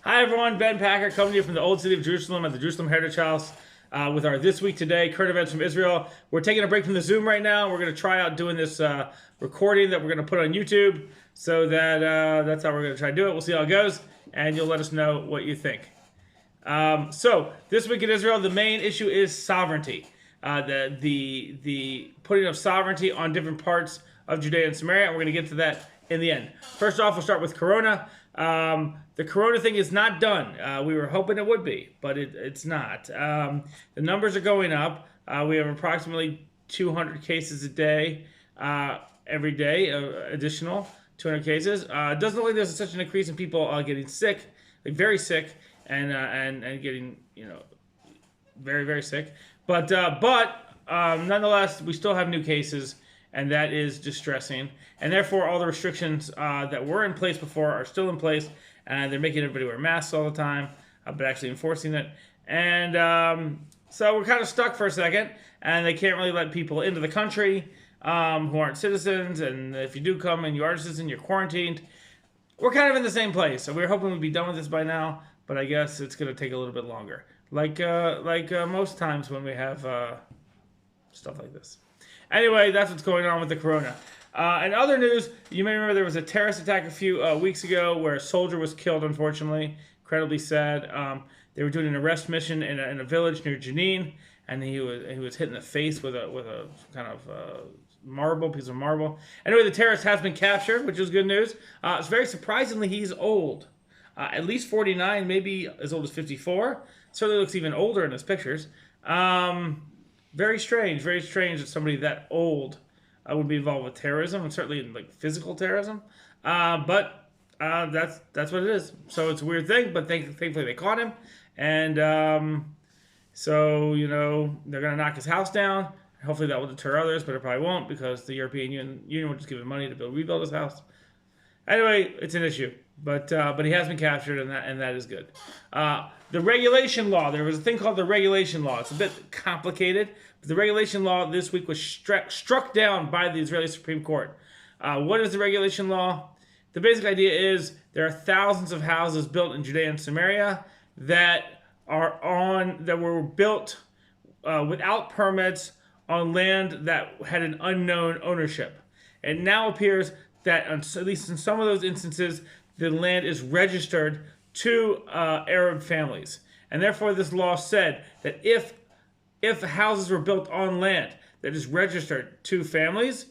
Hi everyone, Ben Packer coming to you from the Old City of Jerusalem at the Jerusalem Heritage House with our This Week Today current events from Israel. We're taking a break from the Zoom right now. We're going to try out doing this recording that we're going to put on YouTube, so that's how we're going to try to do it. We'll see how it goes, and you'll let us know what you think. So this week in Israel, the main issue is sovereignty. The putting of sovereignty on different parts of Judea and Samaria, and we're going to get to that in the end. First off, we'll start with Corona. The Corona thing is not done. We were hoping it would be, but it's not. The numbers are going up. We have approximately 200 cases a day, every day, additional 200 cases. It doesn't look like there's such an increase in people getting sick, like very sick, and getting, very, very sick. But nonetheless, we still have new cases, and that is distressing. And therefore, all the restrictions that were in place before are still in place, and they're making everybody wear masks all the time, but actually enforcing it. And so we're kind of stuck for a second, and they can't really let people into the country who aren't citizens. And if you do come and you are a citizen, you're quarantined. We're kind of in the same place. So we were hoping we'd be done with this by now, but I guess it's going to take a little bit longer. Like most times when we have stuff like this. Anyway, that's what's going on with the Corona. In other news, you may remember there was a terrorist attack a few weeks ago where a soldier was killed, unfortunately. Incredibly sad. They were doing an arrest mission in a village near Jenin, and he was hit in the face with a kind of piece of marble. Anyway, the terrorist has been captured, which is good news. It's very surprisingly, he's old. At least 49, maybe as old as 54. Certainly looks even older in his pictures. Very strange that somebody that old would be involved with terrorism, and certainly in like physical terrorism. But that's what it is. So it's a weird thing, but thankfully they caught him, and so they're gonna knock his house down. Hopefully that will deter others, but it probably won't, because the European Union will just give him money to rebuild his house. Anyway, it's an issue, but he has been captured, and that is good. The regulation law. There was a thing called the regulation law. It's a bit complicated, but the regulation law this week was struck down by the Israeli Supreme Court. What is the regulation law? The basic idea is there are thousands of houses built in Judea and Samaria that were built without permits on land that had an unknown ownership. It now appears that, at least in some of those instances, the land is registered to Arab families. And therefore, this law said that if houses were built on land that is registered to families,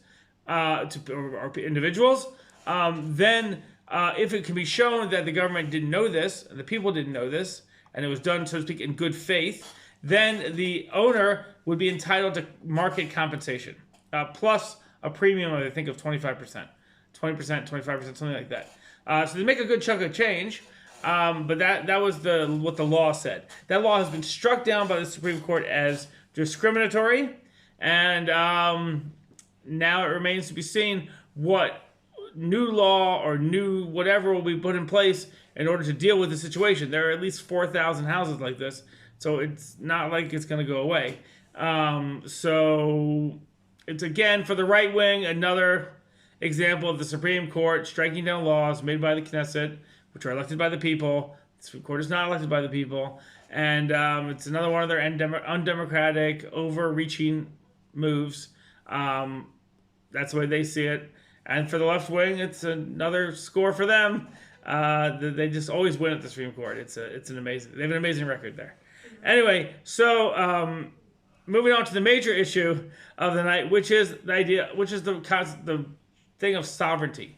or individuals, then if it can be shown that the government didn't know this, and the people didn't know this, and it was done, so to speak, in good faith, then the owner would be entitled to market compensation, plus a premium, I think, of 25%. 20%, 25%, something like that. So they make a good chunk of change, but that was what the law said. That law has been struck down by the Supreme Court as discriminatory, and now it remains to be seen what new law or new whatever will be put in place in order to deal with the situation. There are at least 4,000 houses like this, so it's not like it's going to go away. So it's, again, for the right wing, another example of the Supreme Court striking down laws made by the Knesset, which are elected by the people. The Supreme Court is not elected by the people, and it's another one of their undemocratic, overreaching moves. That's the way they see it. And for the left wing, it's another score for them. They just always win at the Supreme Court. They have an amazing record there. Anyway, so moving on to the major issue of the night, which is the thing of sovereignty.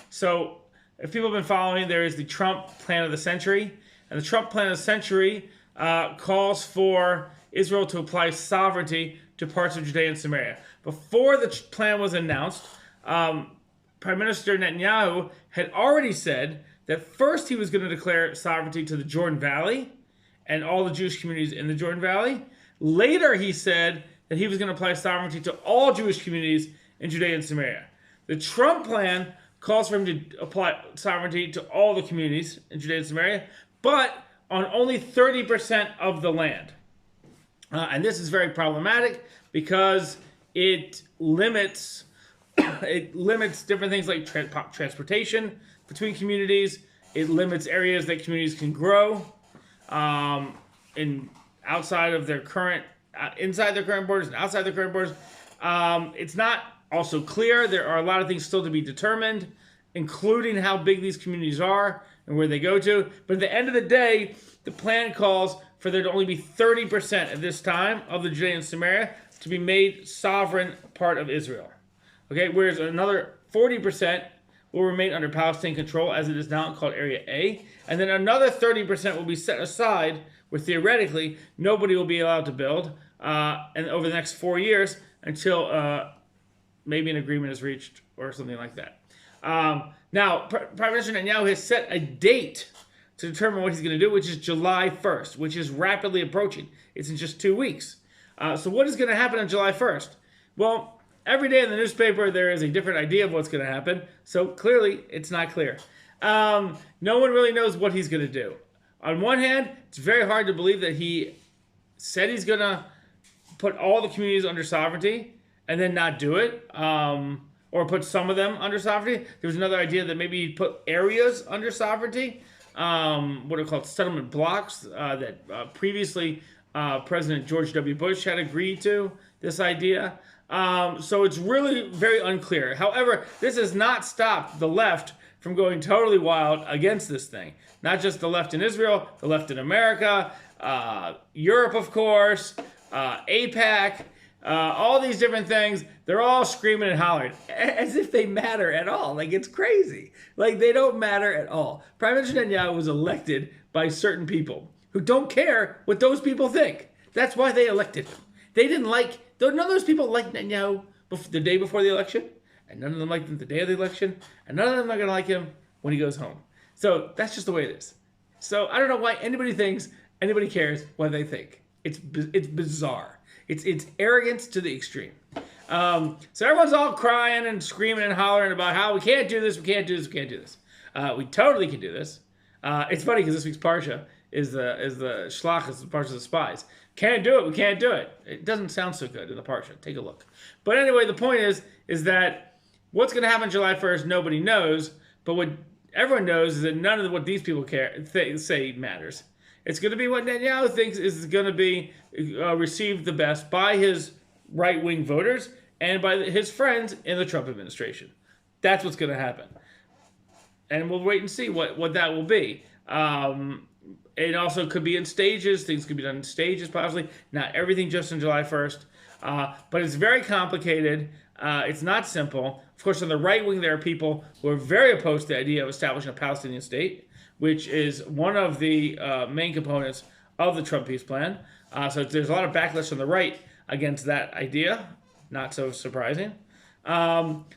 So if people have been following, there is the Trump Plan of the Century. And the Trump Plan of the Century calls for Israel to apply sovereignty to parts of Judea and Samaria. Before the plan was announced, Prime Minister Netanyahu had already said that first he was going to declare sovereignty to the Jordan Valley and all the Jewish communities in the Jordan Valley. Later, he said that he was going to apply sovereignty to all Jewish communities in Judea and Samaria. The Trump plan calls for him to apply sovereignty to all the communities in Judea and Samaria, but on only 30% of the land. And this is very problematic because it limits different things like transportation between communities. It limits areas that communities can grow in outside of their current, inside their current borders and outside their current borders. It's not also clear. There are a lot of things still to be determined, including how big these communities are and where they go to. But at the end of the day, the plan calls for there to only be 30% at this time of the Judea and Samaria to be made sovereign part of Israel. Okay, whereas another 40% will remain under Palestinian control as it is now called Area A. And then another 30% will be set aside where theoretically nobody will be allowed to build and over the next 4 years until maybe an agreement is reached or something like that. Now, Prime Minister Netanyahu has set a date to determine what he's going to do, which is July 1st, which is rapidly approaching. It's in just 2 weeks. So what is going to happen on July 1st? Well, every day in the newspaper there is a different idea of what's going to happen. So clearly, it's not clear. No one really knows what he's going to do. On one hand, it's very hard to believe that he said he's going to put all the communities under sovereignty and then not do it, or put some of them under sovereignty. There was another idea that maybe he'd put areas under sovereignty, what are called settlement blocks, that previously President George W. Bush had agreed to this idea. So it's really very unclear. However, this has not stopped the left from going totally wild against this thing. Not just the left in Israel, the left in America, Europe, of course, AIPAC, all these different things. They're all screaming and hollering as if they matter at all. Like, it's crazy. Like, they don't matter at all. Prime Minister Netanyahu was elected by certain people who don't care what those people think. That's why they elected him. They didn't like, none of those people liked Netanyahu the day before the election, and none of them liked him the day of the election, and none of them are going to like him when he goes home. So that's just the way it is. So I don't know why anybody thinks anybody cares what they think. It's bizarre. It's arrogance to the extreme. So everyone's all crying and screaming and hollering about how we can't do this, we can't do this, we can't do this. We totally can do this. It's funny because this week's Parsha is the Shlach, is the Parsha of the spies. Can't do it, we can't do it. It doesn't sound so good in the Parsha. Take a look. But anyway, the point is that what's going to happen July 1st, nobody knows. But what everyone knows is that none of what these people say matters. It's going to be what Netanyahu thinks is going to be received the best by his right-wing voters and by his friends in the Trump administration. That's what's going to happen. And we'll wait and see what that will be. It also could be in stages. Things could be done in stages, possibly. Not everything just on July 1st. But it's very complicated. It's not simple. Of course, on the right wing, there are people who are very opposed to the idea of establishing a Palestinian state, which is one of the main components of the Trump peace plan. So there's a lot of backlash on the right against that idea. Not so surprising.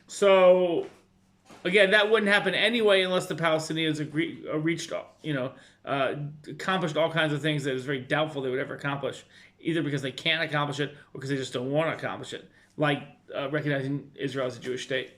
So again, that wouldn't happen anyway unless the Palestinians accomplished all kinds of things that is very doubtful they would ever accomplish, either because they can't accomplish it or because they just don't want to accomplish it, like recognizing Israel as a Jewish state.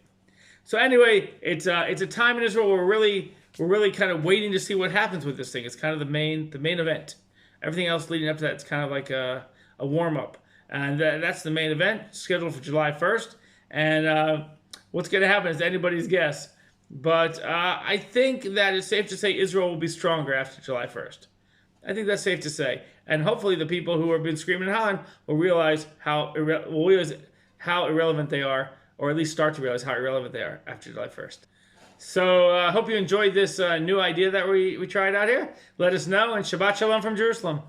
So anyway, it's a time in Israel where we're really kind of waiting to see what happens with this thing. It's kind of the main event. Everything else leading up to that, it's kind of like a warm-up. And that's the main event, scheduled for July 1st. And what's going to happen is anybody's guess. But I think that it's safe to say Israel will be stronger after July 1st. I think that's safe to say. And hopefully the people who have been screaming and hollering will realize how irrelevant they are, or at least start to realize how irrelevant they are after July 1st. So I hope you enjoyed this new idea that we tried out here. Let us know, and Shabbat Shalom from Jerusalem.